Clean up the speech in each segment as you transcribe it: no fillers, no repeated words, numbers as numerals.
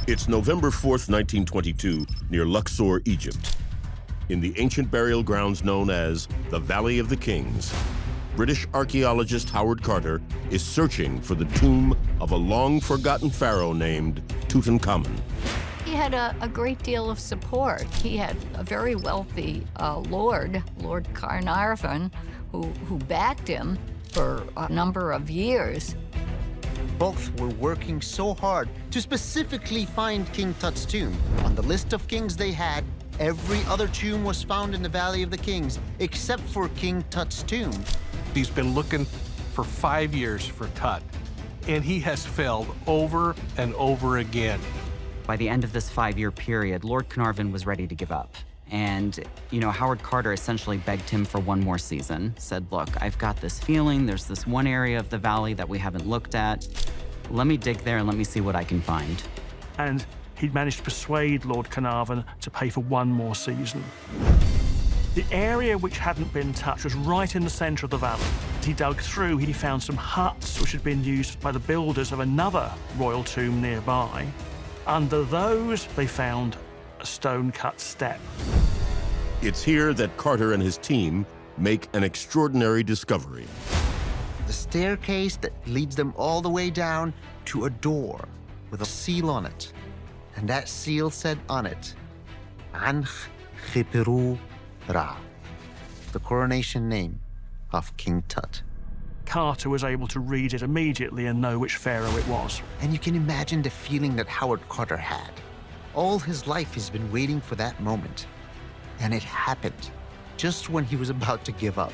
It's November 4th, 1922, near Luxor, Egypt. In the ancient burial grounds known as the Valley of the Kings, British archaeologist Howard Carter is searching for the tomb of a long-forgotten pharaoh named Tutankhamun. He had a great deal of support. He had a very wealthy Lord Carnarvon, who backed him for a number of years. Both were working so hard to specifically find King Tut's tomb. On the list of kings they had, every other tomb was found in the Valley of the Kings, except for King Tut's tomb. He's been looking for 5 years for Tut, and he has failed over and over again. By the end of this 5-year period, Lord Carnarvon was ready to give up. And, Howard Carter essentially begged him for one more season, said, look, I've got this feeling, there's this one area of the valley that we haven't looked at. Let me dig there and let me see what I can find. And he'd managed to persuade Lord Carnarvon to pay for one more season. The area which hadn't been touched was right in the center of the valley. As he dug through, he found some huts which had been used by the builders of another royal tomb nearby. Under those, they found a stone-cut step. It's here that Carter and his team make an extraordinary discovery. The staircase that leads them all the way down to a door with a seal on it. And that seal said on it, Ankh Khipiru Ra, the coronation name of King Tut. Carter was able to read it immediately and know which pharaoh it was. And you can imagine the feeling that Howard Carter had. All his life he's been waiting for that moment. And it happened just when he was about to give up.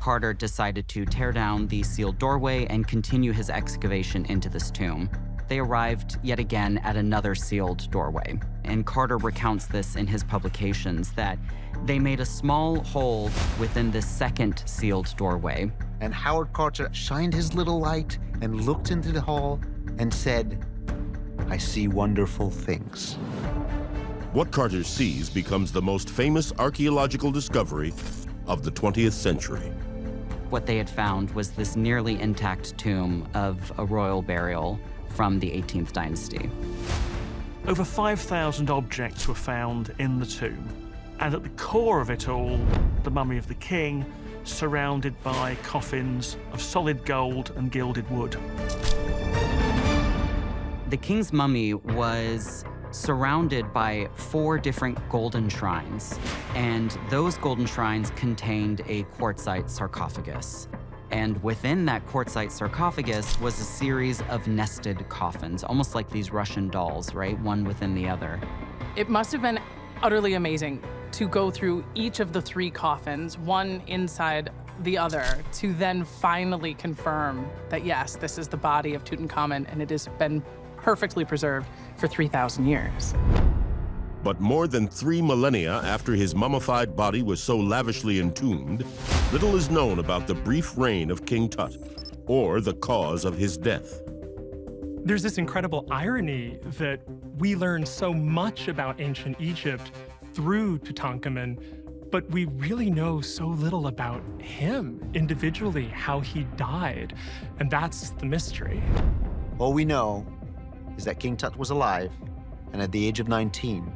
Carter decided to tear down the sealed doorway and continue his excavation into this tomb. They arrived yet again at another sealed doorway. And Carter recounts this in his publications, that they made a small hole within this second sealed doorway. And Howard Carter shined his little light and looked into the hall and said, I see wonderful things. What Carter sees becomes the most famous archaeological discovery of the 20th century. What they had found was this nearly intact tomb of a royal burial from the 18th dynasty. Over 5,000 objects were found in the tomb. And at the core of it all, the mummy of the king, surrounded by coffins of solid gold and gilded wood. The king's mummy was surrounded by 4 different golden shrines, and those golden shrines contained a quartzite sarcophagus. And within that quartzite sarcophagus was a series of nested coffins, almost like these Russian dolls, right? One within the other. It must have been utterly amazing to go through each of the 3 coffins, one inside the other, to then finally confirm that, yes, this is the body of Tutankhamun, and it has been perfectly preserved for 3,000 years. But more than 3 millennia after his mummified body was so lavishly entombed, little is known about the brief reign of King Tut or the cause of his death. There's this incredible irony that we learn so much about ancient Egypt through Tutankhamun, but we really know so little about him individually, how he died, and that's the mystery. All we know is that King Tut was alive, and at the age of 19,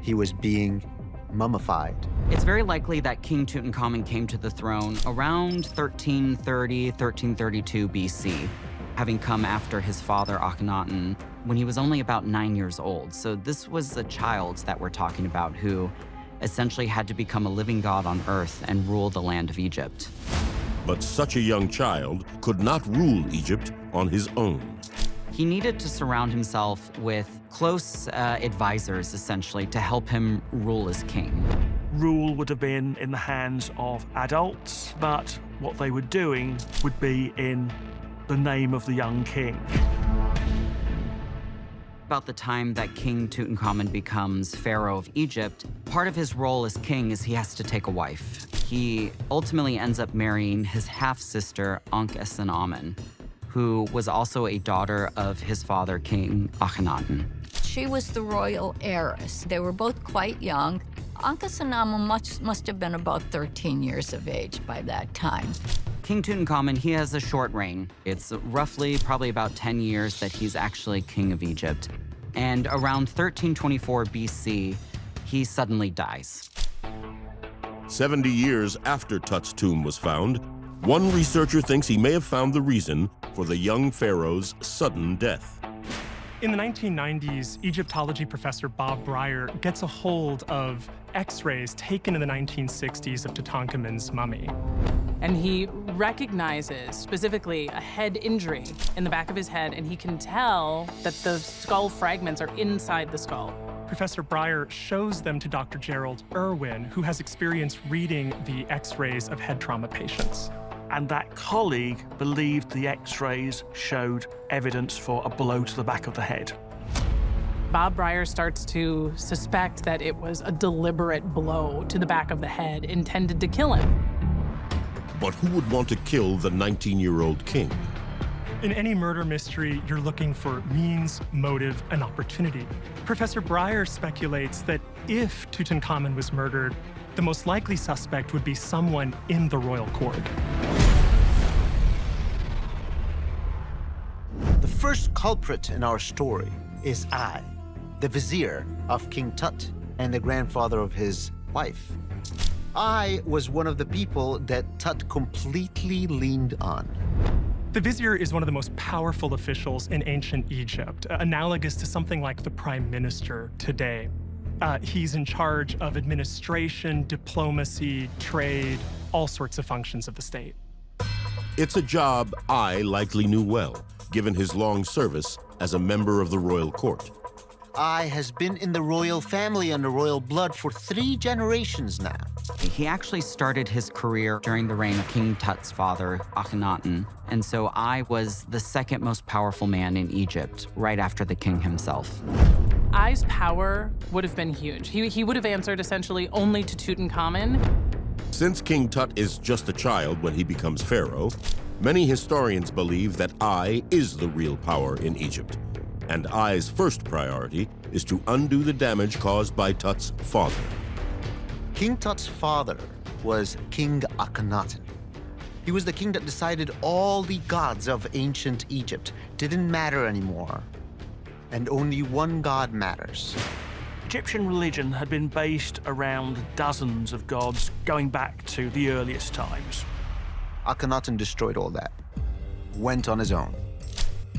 he was being mummified. It's very likely that King Tutankhamun came to the throne around 1330, 1332 BC, having come after his father Akhenaten when he was only about 9 years old. So this was a child that we're talking about who essentially had to become a living god on earth and rule the land of Egypt. But such a young child could not rule Egypt on his own. He needed to surround himself with close advisors, essentially, to help him rule as king. Rule would have been in the hands of adults, but what they were doing would be in the name of the young king. About the time that King Tutankhamun becomes pharaoh of Egypt, part of his role as king is he has to take a wife. He ultimately ends up marrying his half-sister, Ankh-Essenamun, who was also a daughter of his father, King Akhenaten. She was the royal heiress. They were both quite young. Ankh-Essenamun must have been about 13 years of age by that time. King Tutankhamun, he has a short reign. It's roughly probably about 10 years that he's actually king of Egypt. And around 1324 BC, he suddenly dies. 70 years after Tut's tomb was found, one researcher thinks he may have found the reason for the young pharaoh's sudden death. In the 1990s, Egyptology professor Bob Breyer gets a hold of X-rays taken in the 1960s of Tutankhamun's mummy. And he recognizes specifically a head injury in the back of his head, and he can tell that the skull fragments are inside the skull. Professor Breyer shows them to Dr. Gerald Irwin, who has experience reading the X-rays of head trauma patients. And that colleague believed the X-rays showed evidence for a blow to the back of the head. Bob Breyer starts to suspect that it was a deliberate blow to the back of the head intended to kill him. But who would want to kill the 19-year-old king? In any murder mystery, you're looking for means, motive, and opportunity. Professor Breyer speculates that if Tutankhamun was murdered, the most likely suspect would be someone in the royal court. The first culprit in our story is I, the vizier of King Tut and the grandfather of his wife. I was one of the people that Tut completely leaned on. The vizier is one of the most powerful officials in ancient Egypt, analogous to something like the prime minister today. He's in charge of administration, diplomacy, trade, all sorts of functions of the state. It's a job I likely knew well, given his long service as a member of the royal court. I has been in the royal family and the royal blood for 3 generations now. He actually started his career during the reign of King Tut's father, Akhenaten, and so I was the second most powerful man in Egypt, right after the king himself. Ai's power would have been huge. He would have answered essentially only to Tutankhamun. Since King Tut is just a child when he becomes pharaoh, many historians believe that I is the real power in Egypt. And I's first priority is to undo the damage caused by Tut's father. King Tut's father was King Akhenaten. He was the king that decided all the gods of ancient Egypt didn't matter anymore, and only one god matters. Egyptian religion had been based around dozens of gods going back to the earliest times. Akhenaten destroyed all that, went on his own.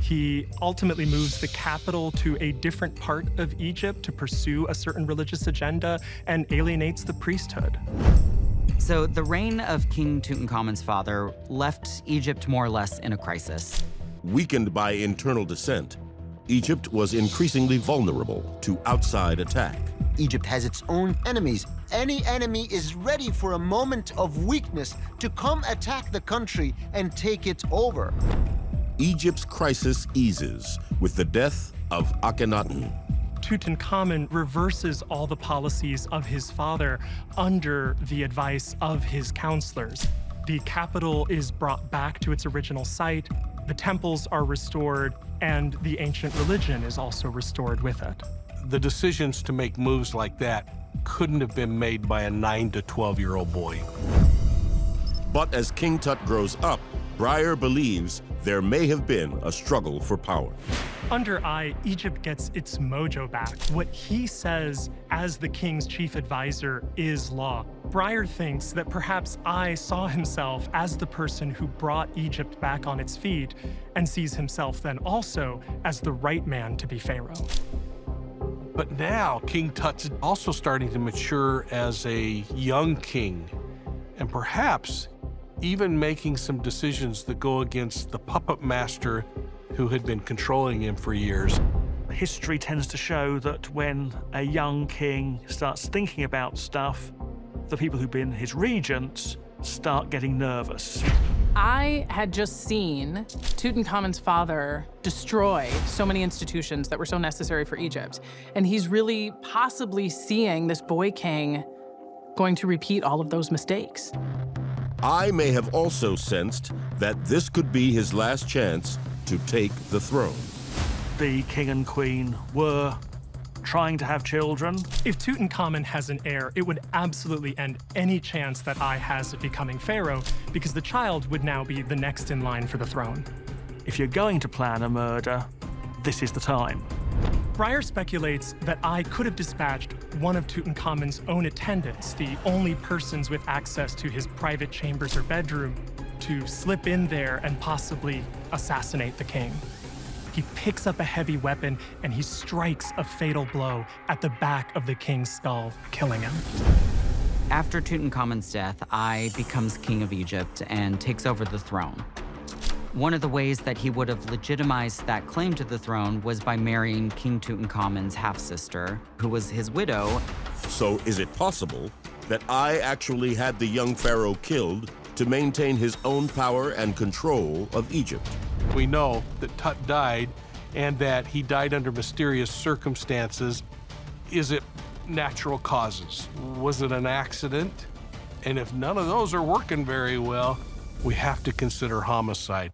He ultimately moves the capital to a different part of Egypt to pursue a certain religious agenda and alienates the priesthood. So the reign of King Tutankhamun's father left Egypt more or less in a crisis. Weakened by internal dissent, Egypt was increasingly vulnerable to outside attack. Egypt has its own enemies. Any enemy is ready for a moment of weakness to come attack the country and take it over. Egypt's crisis eases with the death of Akhenaten. Tutankhamun reverses all the policies of his father under the advice of his counselors. The capital is brought back to its original site, the temples are restored, and the ancient religion is also restored with it. The decisions to make moves like that couldn't have been made by a 9 to 12-year-old boy. But as King Tut grows up, Breyer believes there may have been a struggle for power. Under I, Egypt gets its mojo back. What he says as the king's chief advisor is law. Breyer thinks that perhaps I saw himself as the person who brought Egypt back on its feet and sees himself then also as the right man to be pharaoh. But now King Tut's also starting to mature as a young king, and perhaps even making some decisions that go against the puppet master who had been controlling him for years. History tends to show that when a young king starts thinking about stuff, the people who've been his regents start getting nervous. I had just seen Tutankhamun's father destroy so many institutions that were so necessary for Egypt. And he's really possibly seeing this boy king going to repeat all of those mistakes. I may have also sensed that this could be his last chance to take the throne. The king and queen were trying to have children. If Tutankhamun has an heir, it would absolutely end any chance that I has of becoming pharaoh, because the child would now be the next in line for the throne. If you're going to plan a murder, this is the time. Breyer speculates that I could have dispatched one of Tutankhamun's own attendants, the only persons with access to his private chambers or bedroom, to slip in there and possibly assassinate the king. He picks up a heavy weapon and he strikes a fatal blow at the back of the king's skull, killing him. After Tutankhamun's death, I becomes king of Egypt and takes over the throne. One of the ways that he would have legitimized that claim to the throne was by marrying King Tutankhamun's half-sister, who was his widow. So is it possible that I actually had the young pharaoh killed to maintain his own power and control of Egypt? We know that Tut died and that he died under mysterious circumstances. Is it natural causes? Was it an accident? And if none of those are working very well, we have to consider homicide.